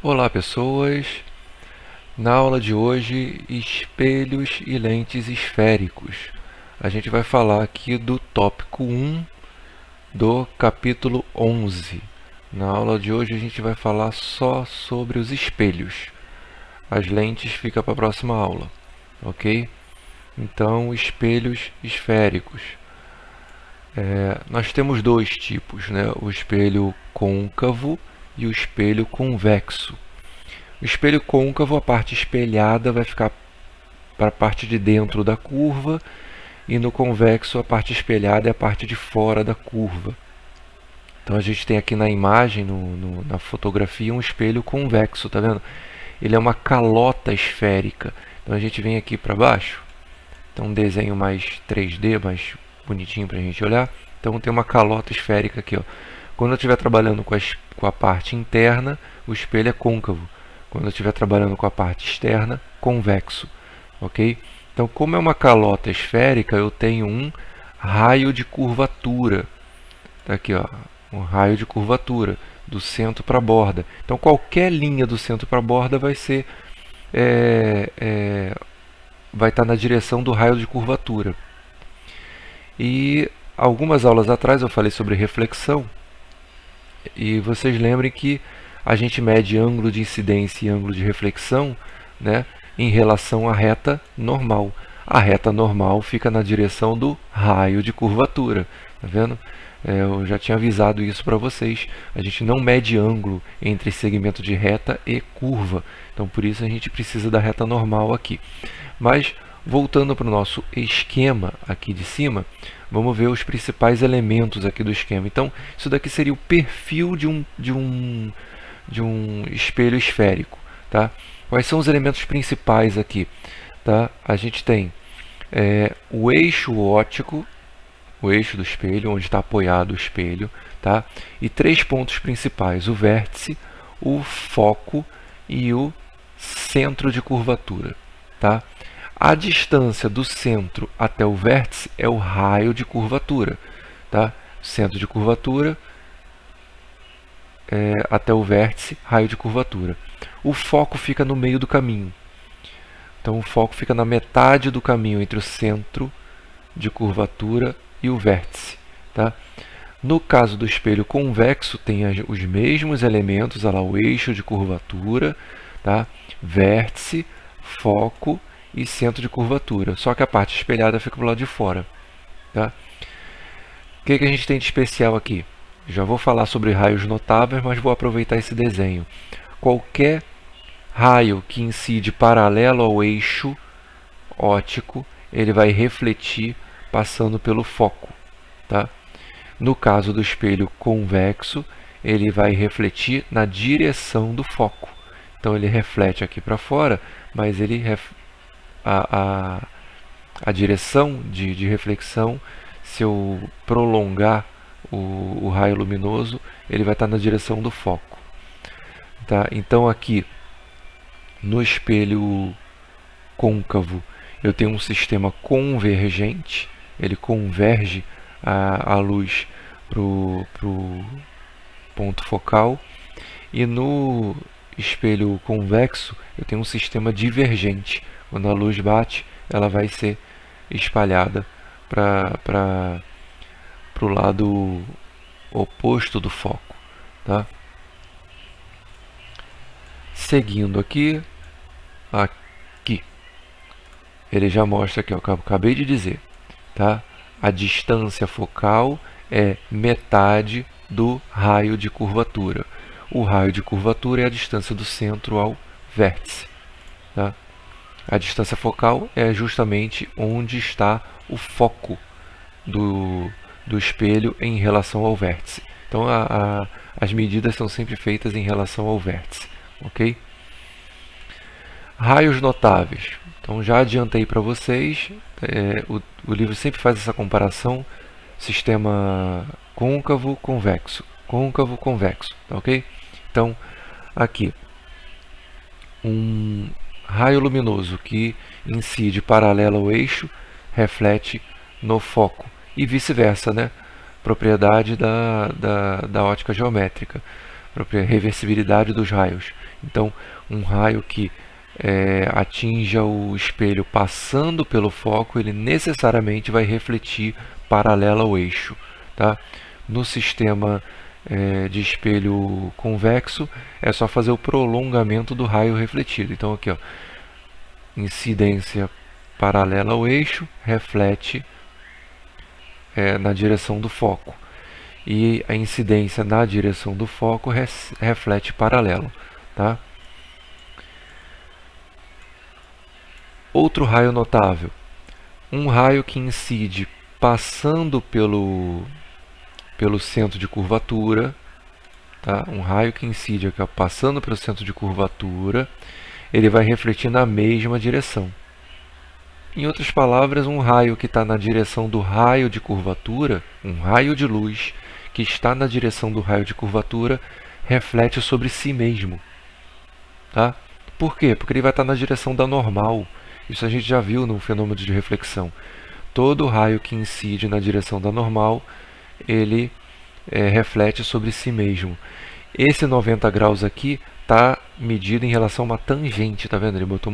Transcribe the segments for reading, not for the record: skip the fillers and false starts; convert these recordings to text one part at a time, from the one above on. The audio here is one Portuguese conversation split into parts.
Olá pessoas, na aula de hoje, espelhos e lentes esféricos. A gente vai falar aqui do tópico 1 do capítulo 11. Na aula de hoje a gente vai falar só sobre os espelhos. As lentes fica para a próxima aula, ok? Então, espelhos esféricos. Nós temos dois tipos, né? O espelho côncavo e o espelho convexo. O espelho côncavo, a parte espelhada vai ficar para a parte de dentro da curva, e no convexo a parte espelhada é a parte de fora da curva. Então a gente tem aqui na imagem, na fotografia, um espelho convexo, tá vendo? Ele é uma calota esférica. Então a gente vem aqui para baixo, então um desenho mais 3D, mais bonitinho para a gente olhar. Então tem uma calota esférica aqui, ó. Quando eu estiver trabalhando com a parte interna, o espelho é côncavo. Quando eu estiver trabalhando com a parte externa, convexo, ok? Então, como é uma calota esférica, eu tenho um raio de curvatura. Tá aqui, ó, um raio de curvatura do centro para a borda. Então, qualquer linha do centro para a borda vai ser vai estar na direção do raio de curvatura. E algumas aulas atrás eu falei sobre reflexão. E vocês lembrem que a gente mede ângulo de incidência e ângulo de reflexão, né, em relação à reta normal. A reta normal fica na direção do raio de curvatura. Tá vendo? Eu já tinha avisado isso para vocês. A gente não mede ângulo entre segmento de reta e curva. Então, por isso a gente precisa da reta normal aqui. Mas, voltando para o nosso esquema aqui de cima, vamos ver os principais elementos aqui do esquema. Então, isso daqui seria o perfil de um espelho esférico. Tá? Quais são os elementos principais aqui? Tá? A gente tem o eixo óptico, o eixo do espelho, onde está apoiado o espelho, tá? E três pontos principais: o vértice, o foco e o centro de curvatura. Tá? A distância do centro até o vértice é o raio de curvatura. Tá? Centro de curvatura até o vértice, raio de curvatura. O foco fica no meio do caminho. Então, o foco fica na metade do caminho entre o centro de curvatura e o vértice. Tá? No caso do espelho convexo, tem os mesmos elementos, olha lá, o eixo de curvatura, tá? Vértice, foco e centro de curvatura. Só que a parte espelhada fica para o lado de fora. Tá? O que a gente tem de especial aqui? Já vou falar sobre raios notáveis, mas vou aproveitar esse desenho. Qualquer raio que incide paralelo ao eixo óptico, ele vai refletir passando pelo foco. Tá? No caso do espelho convexo, ele vai refletir na direção do foco. Então ele reflete aqui para fora, mas a direção de reflexão, se eu prolongar o raio luminoso, ele vai estar na direção do foco. Tá? Então aqui no espelho côncavo eu tenho um sistema convergente, ele converge a luz para o ponto focal, e no espelho convexo eu tenho um sistema divergente. Quando a luz bate, ela vai ser espalhada para o lado oposto do foco. Tá? Seguindo aqui, ele já mostra aqui, ó, que eu acabei de dizer. Tá? A distância focal é metade do raio de curvatura. O raio de curvatura é a distância do centro ao vértice. Tá? A distância focal é justamente onde está o foco do espelho em relação ao vértice. Então, as medidas são sempre feitas em relação ao vértice. Ok? Raios notáveis. Então, já adiantei para vocês, o livro sempre faz essa comparação, sistema côncavo-convexo, côncavo-convexo, tá ok? Então, aqui, um raio luminoso que incide paralelo ao eixo, reflete no foco, e vice-versa, né? Propriedade da ótica geométrica, reversibilidade dos raios. Então, um raio que atinja o espelho passando pelo foco, ele necessariamente vai refletir paralela ao eixo. Tá? No sistema de espelho convexo, é só fazer o prolongamento do raio refletido. Então, aqui, ó, incidência paralela ao eixo, reflete na direção do foco. E a incidência na direção do foco reflete paralelo. Tá? Outro raio notável. Um raio que incide passando pelo centro de curvatura. Tá? Um raio que incide aqui, ó, passando pelo centro de curvatura, ele vai refletir na mesma direção. Em outras palavras, um raio que está na direção do raio de curvatura, um raio de luz que está na direção do raio de curvatura, reflete sobre si mesmo. Tá? Por quê? Porque ele vai estar na direção da normal. Isso a gente já viu no fenômeno de reflexão. Todo raio que incide na direção da normal, ele reflete sobre si mesmo. Esse 90 graus aqui está medido em relação a uma tangente, tá vendo? Ele botou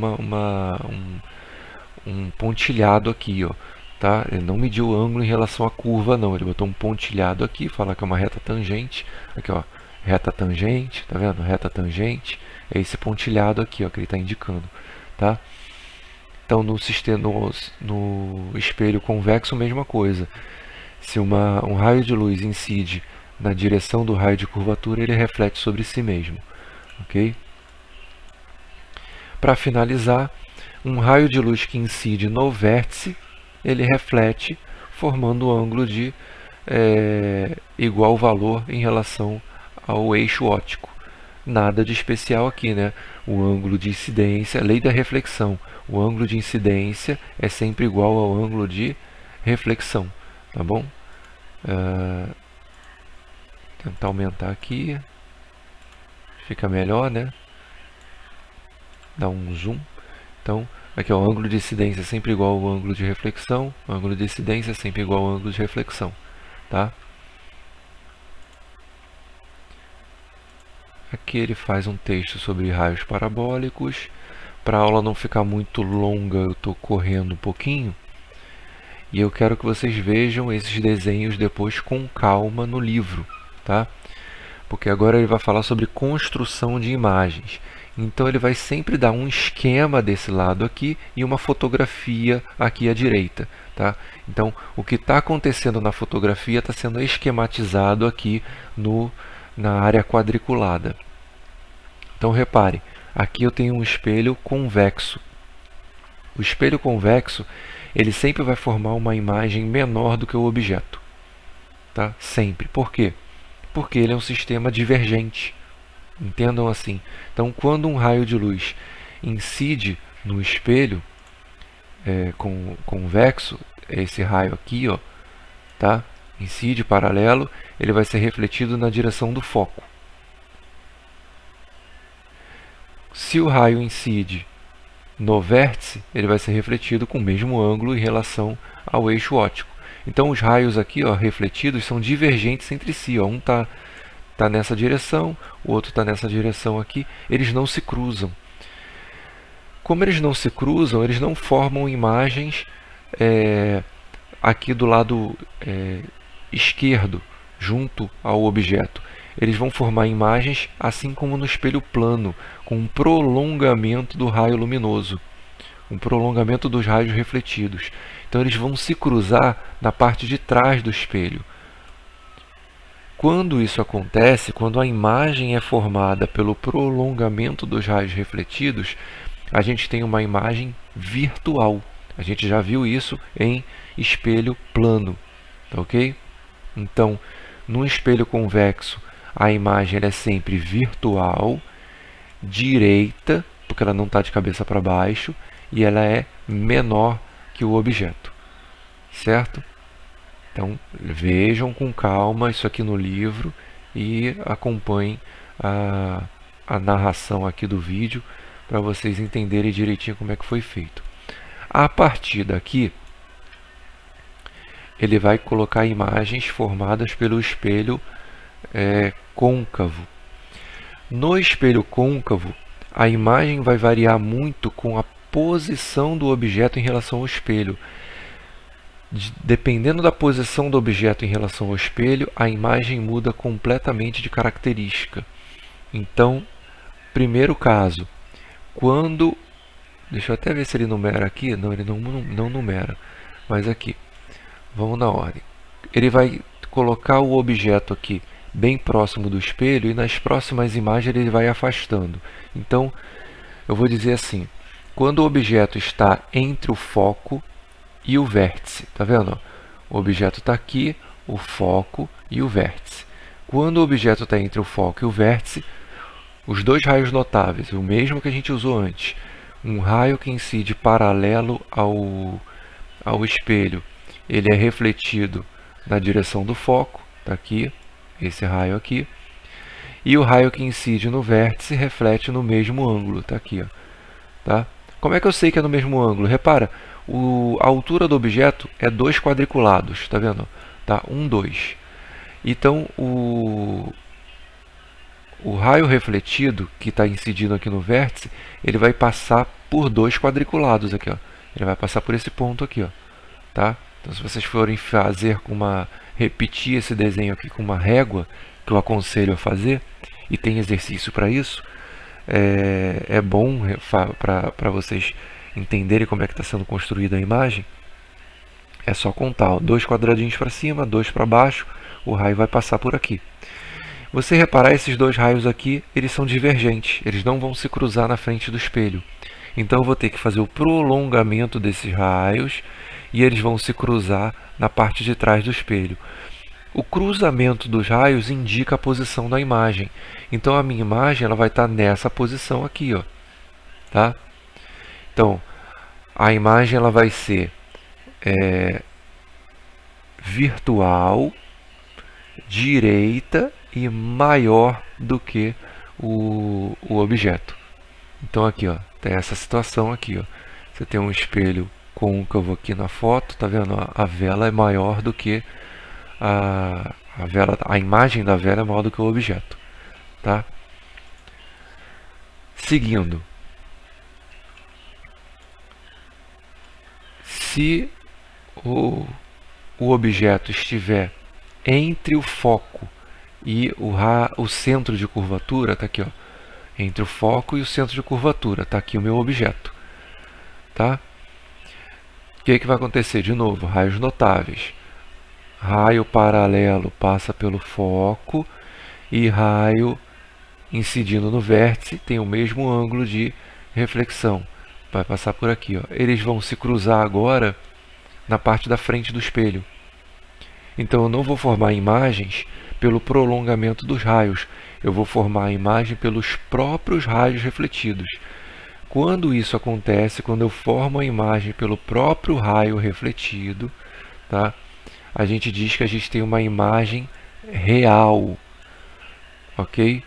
um pontilhado aqui, ó, tá? Ele não mediu o ângulo em relação à curva, não. Ele botou um pontilhado aqui, fala que é uma reta tangente. Aqui, ó, reta tangente, tá vendo? Reta tangente. É esse pontilhado aqui, ó, que ele está indicando, tá? Então, no espelho convexo, mesma coisa. Se um raio de luz incide na direção do raio de curvatura, ele reflete sobre si mesmo. Ok? Para finalizar, um raio de luz que incide no vértice, ele reflete formando um ângulo de igual valor em relação ao eixo óptico. Nada de especial aqui, né? O ângulo de incidência, lei da reflexão. O ângulo de incidência é sempre igual ao ângulo de reflexão, tá bom? Tentar aumentar aqui, fica melhor, né? Dá um zoom. Então, aqui, ó, o ângulo de incidência é sempre igual ao ângulo de reflexão, o ângulo de incidência é sempre igual ao ângulo de reflexão, tá? Aqui ele faz um texto sobre raios parabólicos. Para a aula não ficar muito longa, eu estou correndo um pouquinho. E eu quero que vocês vejam esses desenhos depois com calma no livro, tá? Porque agora ele vai falar sobre construção de imagens. Então ele vai sempre dar um esquema desse lado aqui e uma fotografia aqui à direita, tá? Então o que está acontecendo na fotografia está sendo esquematizado aqui na área quadriculada. Então repare, aqui eu tenho um espelho convexo. O espelho convexo, ele sempre vai formar uma imagem menor do que o objeto. Tá? Sempre. Por quê? Porque ele é um sistema divergente. Entendam assim. Então, quando um raio de luz incide no espelho convexo, esse raio aqui, ó, tá? Incide paralelo, ele vai ser refletido na direção do foco. Se o raio incide no vértice, ele vai ser refletido com o mesmo ângulo em relação ao eixo óptico. Então, os raios aqui, ó, refletidos são divergentes entre si. Ó. Um está nessa direção, o outro está nessa direção aqui. Eles não se cruzam. Como eles não se cruzam, eles não formam imagens aqui do lado esquerdo, junto ao objeto. Eles vão formar imagens assim como no espelho plano, com um prolongamento do raio luminoso, um prolongamento dos raios refletidos. Então eles vão se cruzar na parte de trás do espelho. Quando isso acontece, quando a imagem é formada pelo prolongamento dos raios refletidos, a gente tem uma imagem virtual. A gente já viu isso em espelho plano, tá ok? Então, no espelho convexo, a imagem é sempre virtual, direita, porque ela não está de cabeça para baixo, e ela é menor que o objeto, certo? Então, vejam com calma isso aqui no livro e acompanhem a narração aqui do vídeo para vocês entenderem direitinho como é que foi feito. A partir daqui, ele vai colocar imagens formadas pelo espelho côncavo. No espelho côncavo, a imagem vai variar muito com a posição do objeto em relação ao espelho. Dependendo da posição do objeto em relação ao espelho, a imagem muda completamente de característica. Então, primeiro caso, quando... Deixa eu até ver se ele numera aqui. Não, ele não numera. Mas aqui, vamos na ordem. Ele vai colocar o objeto aqui bem próximo do espelho e nas próximas imagens ele vai afastando. Então, eu vou dizer assim, quando o objeto está entre o foco e o vértice, tá vendo? O objeto está aqui, o foco e o vértice. Quando o objeto está entre o foco e o vértice, os dois raios notáveis, o mesmo que a gente usou antes, um raio que incide paralelo ao espelho, ele é refletido na direção do foco, está aqui, esse raio aqui, e o raio que incide no vértice reflete no mesmo ângulo, está aqui, ó, tá? Como é que eu sei que é no mesmo ângulo? Repara, a altura do objeto é 2 quadriculados, tá vendo? Tá? 1, 2. Então, o raio refletido, que está incidindo aqui no vértice, ele vai passar por 2 quadriculados aqui, ó. Ele vai passar por esse ponto aqui, ó, tá? Então, se vocês forem repetir esse desenho aqui com uma régua, que eu aconselho a fazer, e tem exercício para isso, é bom para vocês entenderem como é que está sendo construída a imagem. É só contar, ó, 2 quadradinhos para cima, 2 para baixo, o raio vai passar por aqui. Você reparar, esses 2 raios aqui, eles são divergentes, eles não vão se cruzar na frente do espelho. Então eu vou ter que fazer o prolongamento desses raios e eles vão se cruzar na parte de trás do espelho. O cruzamento dos raios indica a posição da imagem. Então a minha imagem ela vai estar nessa posição aqui, ó, tá? Então a imagem ela vai ser virtual, direita e maior do que o objeto. Então aqui, ó, tem essa situação aqui, ó. Você tem um espelho côncavo aqui na foto, tá vendo? A vela é maior do que a imagem da vela é maior do que o objeto, tá? Seguindo, se o objeto estiver entre o foco e o centro de curvatura, tá aqui, ó, entre o foco e o centro de curvatura, tá aqui o meu objeto, tá? O que vai acontecer? De novo, raios notáveis. Raio paralelo passa pelo foco e raio incidindo no vértice tem o mesmo ângulo de reflexão. Vai passar por aqui, ó. Eles vão se cruzar agora na parte da frente do espelho. Então eu não vou formar imagens pelo prolongamento dos raios, eu vou formar a imagem pelos próprios raios refletidos. Quando isso acontece, quando eu formo a imagem pelo próprio raio refletido, tá? A gente diz que a gente tem uma imagem real, ok?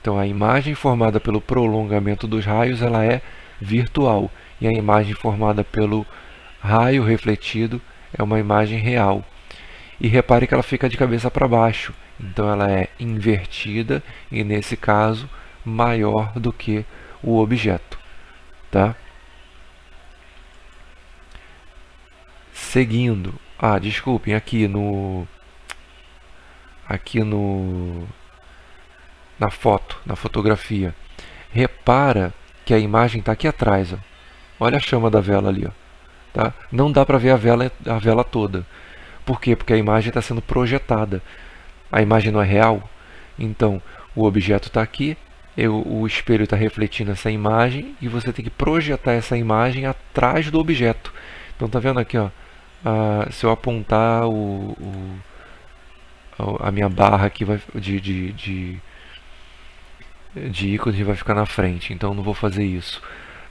Então a imagem formada pelo prolongamento dos raios ela é virtual e a imagem formada pelo raio refletido é uma imagem real. E repare que ela fica de cabeça para baixo, então ela é invertida e nesse caso maior do que o objeto, tá? Seguindo, desculpem, aqui na foto, na fotografia, repara que a imagem está aqui atrás, ó. Olha a chama da vela ali, ó, tá? Não dá para ver a vela toda. Por quê? Porque a imagem está sendo projetada. A imagem não é real. Então, o objeto está aqui, o espelho está refletindo essa imagem e você tem que projetar essa imagem atrás do objeto. Então, tá vendo aqui, ó? Se eu apontar a minha barra aqui de ícones vai ficar na frente. Então, não vou fazer isso.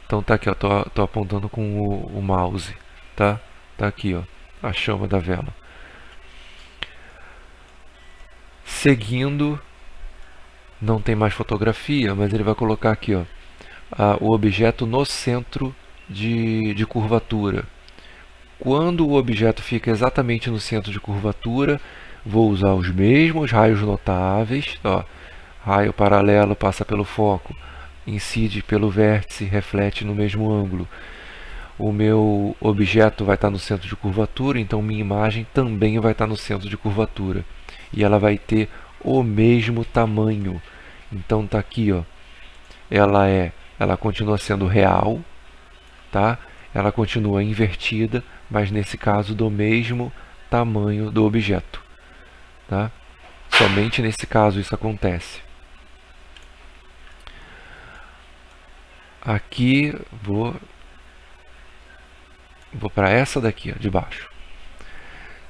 Então, tá aqui, ó. Tô apontando com o mouse, tá? Tá aqui, ó, a chama da vela. Seguindo, não tem mais fotografia, mas ele vai colocar aqui, ó, o objeto no centro de curvatura. Quando o objeto fica exatamente no centro de curvatura, vou usar os mesmos raios notáveis, ó, raio paralelo passa pelo foco, incide pelo vértice, reflete no mesmo ângulo. O meu objeto vai estar no centro de curvatura, então minha imagem também vai estar no centro de curvatura. E ela vai ter o mesmo tamanho. Então tá aqui, ó. Ela continua sendo real, tá? Ela continua invertida, mas nesse caso do mesmo tamanho do objeto, tá? Somente nesse caso isso acontece. Aqui vou para essa daqui, ó, de baixo.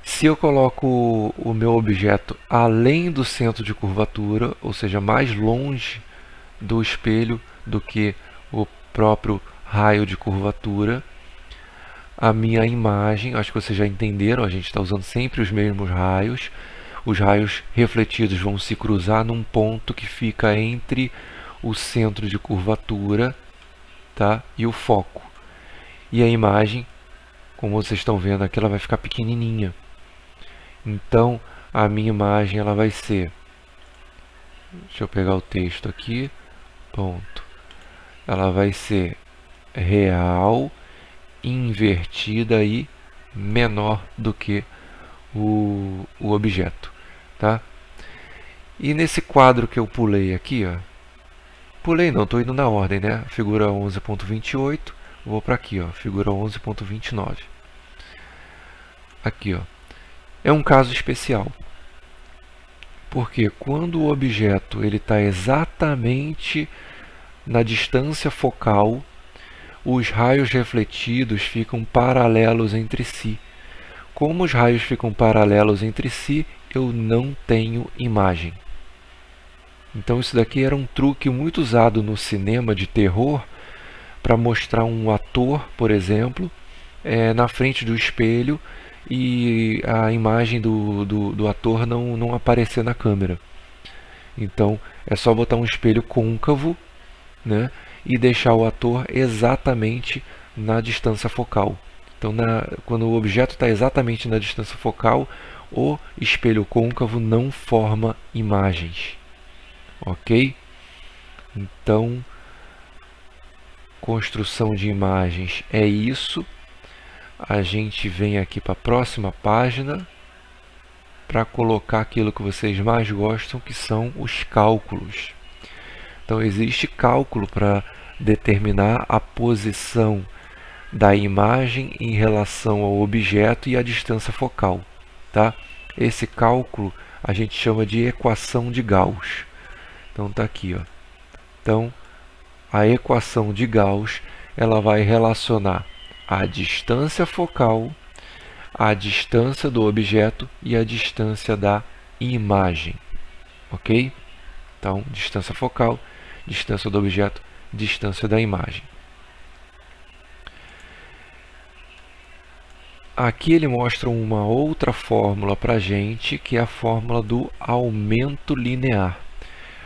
Se eu coloco o meu objeto além do centro de curvatura, ou seja, mais longe do espelho do que o próprio raio de curvatura, a minha imagem, acho que vocês já entenderam, a gente está usando sempre os mesmos raios. Os raios refletidos vão se cruzar num ponto que fica entre o centro de curvatura, tá, e o foco. E a imagem, como vocês estão vendo aqui, ela vai ficar pequenininha. Então, a minha imagem ela vai ser... Deixa eu pegar o texto aqui. Ponto. Ela vai ser real, invertida e menor do que o objeto, tá? E nesse quadro que eu pulei aqui, ó, pulei não, estou indo na ordem, né? Figura 11.28, vou para aqui, ó, figura 11.29. Aqui, ó, é um caso especial, porque quando o objeto ele está exatamente na distância focal, os raios refletidos ficam paralelos entre si. Como os raios ficam paralelos entre si, eu não tenho imagem. Então isso daqui era um truque muito usado no cinema de terror para mostrar um ator, por exemplo, na frente do espelho e a imagem do ator não aparecer na câmera. Então é só botar um espelho côncavo, né, e deixar o ator exatamente na distância focal. Então, quando o objeto está exatamente na distância focal, o espelho côncavo não forma imagens. Ok? Então, construção de imagens é isso. A gente vem aqui para a próxima página para colocar aquilo que vocês mais gostam, que são os cálculos. Então, existe cálculo para determinar a posição da imagem em relação ao objeto e à distância focal, tá? Esse cálculo a gente chama de equação de Gauss. Então tá aqui, ó. Então a equação de Gauss ela vai relacionar a distância focal, a distância do objeto e a distância da imagem, ok? Então distância focal, distância do objeto, distância da imagem. Aqui ele mostra uma outra fórmula para a gente, que é a fórmula do aumento linear.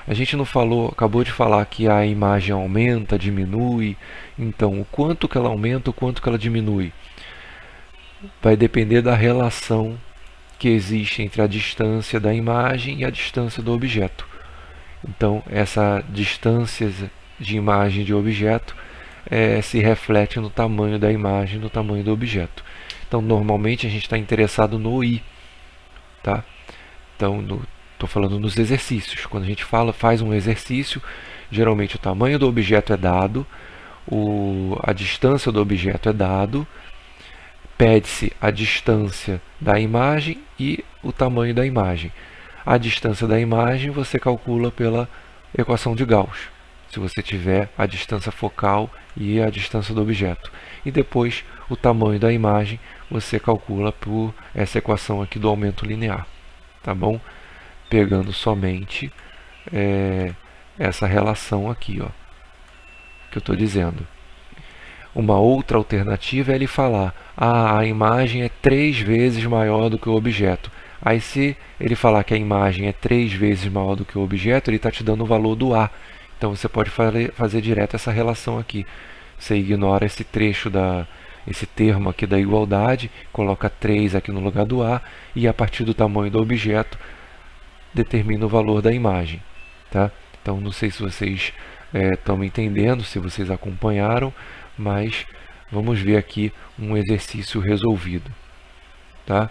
A gente não falou, acabou de falar que a imagem aumenta, diminui. Então, o quanto que ela aumenta, o quanto que ela diminui, vai depender da relação que existe entre a distância da imagem e a distância do objeto. Então, essa distância de imagem de objeto se reflete no tamanho da imagem, no tamanho do objeto. Então, normalmente a gente está interessado no I, tá? Então, estou falando nos exercícios. Quando a gente faz um exercício, geralmente o tamanho do objeto é dado, a distância do objeto é dado, pede-se a distância da imagem e o tamanho da imagem. A distância da imagem você calcula pela equação de Gauss, se você tiver a distância focal e a distância do objeto. E depois o tamanho da imagem você calcula por essa equação aqui do aumento linear, tá bom? Pegando somente essa relação aqui, ó, que eu estou dizendo. Uma outra alternativa é ele falar: a imagem é 3 vezes maior do que o objeto. Aí se ele falar que a imagem é 3 vezes maior do que o objeto, ele está te dando o valor do A. Então você pode fazer direto essa relação aqui. Você ignora esse trecho, esse termo aqui da igualdade, coloca 3 aqui no lugar do A, e a partir do tamanho do objeto determina o valor da imagem, tá? Então não sei se vocês estão entendendo, se vocês acompanharam, mas vamos ver aqui um exercício resolvido, tá?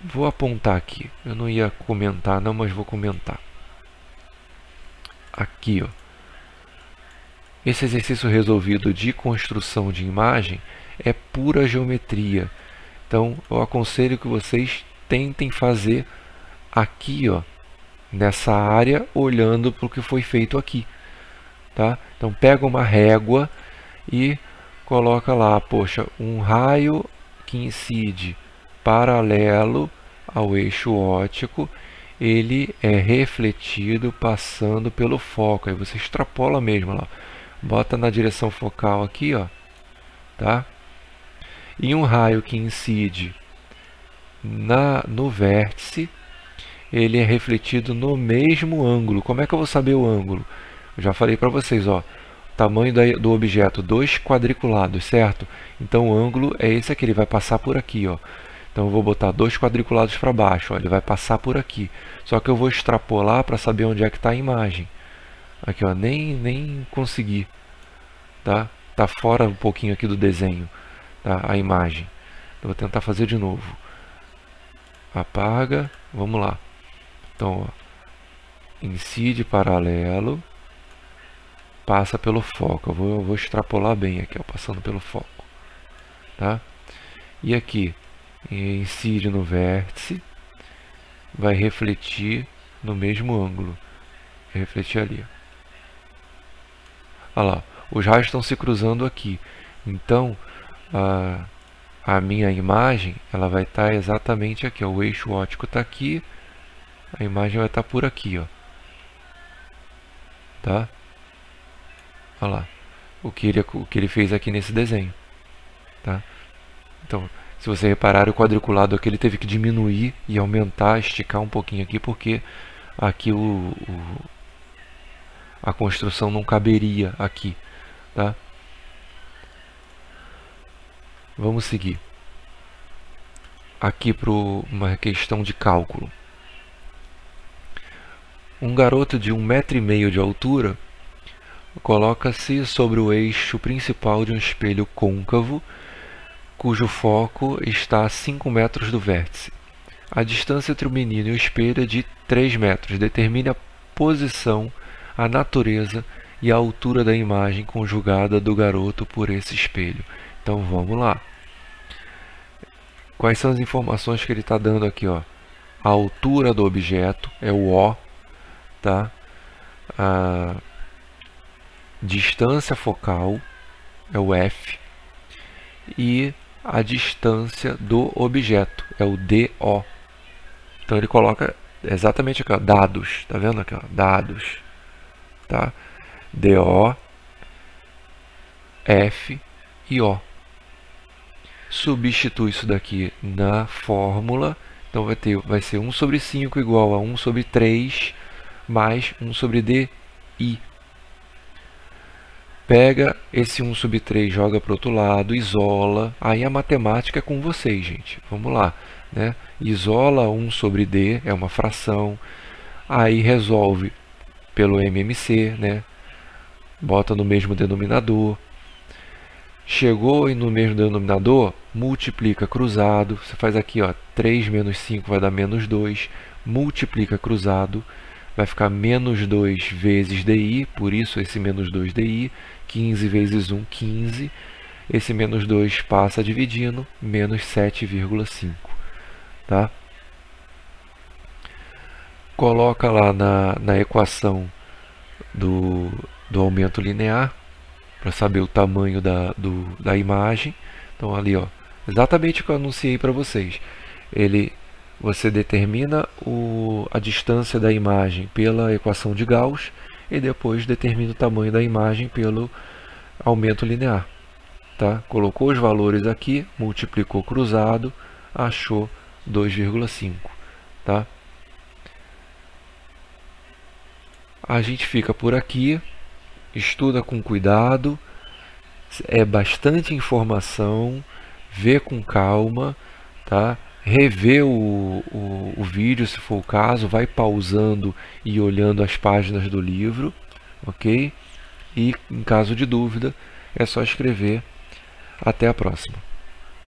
Vou apontar aqui, eu não ia comentar não, mas vou comentar. Aqui, ó. Esse exercício resolvido de construção de imagem é pura geometria. Então, eu aconselho que vocês tentem fazer aqui, ó, nessa área, olhando para o que foi feito aqui, tá? Então, pega uma régua e coloca lá, poxa, um raio que incide paralelo ao eixo óptico, ele é refletido passando pelo foco. Aí você extrapola mesmo lá, bota na direção focal aqui, ó, tá? E um raio que incide no vértice, ele é refletido no mesmo ângulo. Como é que eu vou saber o ângulo? Eu já falei para vocês, ó, tamanho do objeto, 2 quadriculados, certo? Então o ângulo é esse aqui, ele vai passar por aqui, ó. Então eu vou botar 2 quadriculados para baixo, ó, ele vai passar por aqui. Só que eu vou extrapolar para saber onde é que está a imagem. Aqui, ó, nem consegui, tá? Tá fora um pouquinho aqui do desenho, tá? A imagem. Eu vou tentar fazer de novo. Apaga, vamos lá. Então, ó, incide paralelo, passa pelo foco. Eu vou extrapolar bem aqui, ó, passando pelo foco, tá? E aqui, incide no vértice, vai refletir no mesmo ângulo. Refletir ali. Olha lá, os raios estão se cruzando aqui. Então, a minha imagem, ela vai estar exatamente aqui, ó. O eixo óptico está aqui, a imagem vai estar por aqui, ó. Tá? Olha lá, o que ele fez aqui nesse desenho, tá? Então, se você reparar, o quadriculado aqui ele teve que diminuir e aumentar, esticar um pouquinho aqui, porque aqui a construção não caberia aqui, tá? Vamos seguir aqui para uma questão de cálculo. Um garoto de 1,5 m de altura coloca-se sobre o eixo principal de um espelho côncavo, cujo foco está a 5 metros do vértice. A distância entre o menino e o espelho é de 3 metros. Determine a posição, a natureza e a altura da imagem conjugada do garoto por esse espelho. Então vamos lá. Quais são as informações que ele está dando aqui, ó? A altura do objeto é o O, tá? A distância focal é o F e a distância do objeto é o DO. Então ele coloca exatamente aqui, ó, dados, tá vendo aqui, ó, dados, tá? DO, F e O. Substitui isso daqui na fórmula, então vai ser 1 sobre 5 igual a 1 sobre 3 mais 1 sobre DI. Pega esse 1 sobre 3, joga para o outro lado, isola. Aí a matemática é com vocês, gente. Vamos lá, né? Isola 1 sobre D, é uma fração. Aí resolve pelo MMC, né? Bota no mesmo denominador. Chegou no mesmo denominador, multiplica cruzado. Você faz aqui, ó, 3 menos 5 vai dar menos 2. Multiplica cruzado, vai ficar menos 2 vezes DI, por isso esse menos 2 DI. 15 vezes 1, 15. Esse menos 2 passa dividindo, menos 7,5. Tá? Coloca lá na equação do aumento linear, para saber o tamanho da imagem. Então ali, ó, exatamente o que eu anunciei para vocês. Você determina a distância da imagem pela equação de Gauss e depois determina o tamanho da imagem pelo aumento linear. Tá? Colocou os valores aqui, multiplicou cruzado, achou 2,5. Tá? A gente fica por aqui, estuda com cuidado, é bastante informação, vê com calma, tá? rever o vídeo, se for o caso, vai pausando e olhando as páginas do livro, ok? E em caso de dúvida, é só escrever. Até a próxima.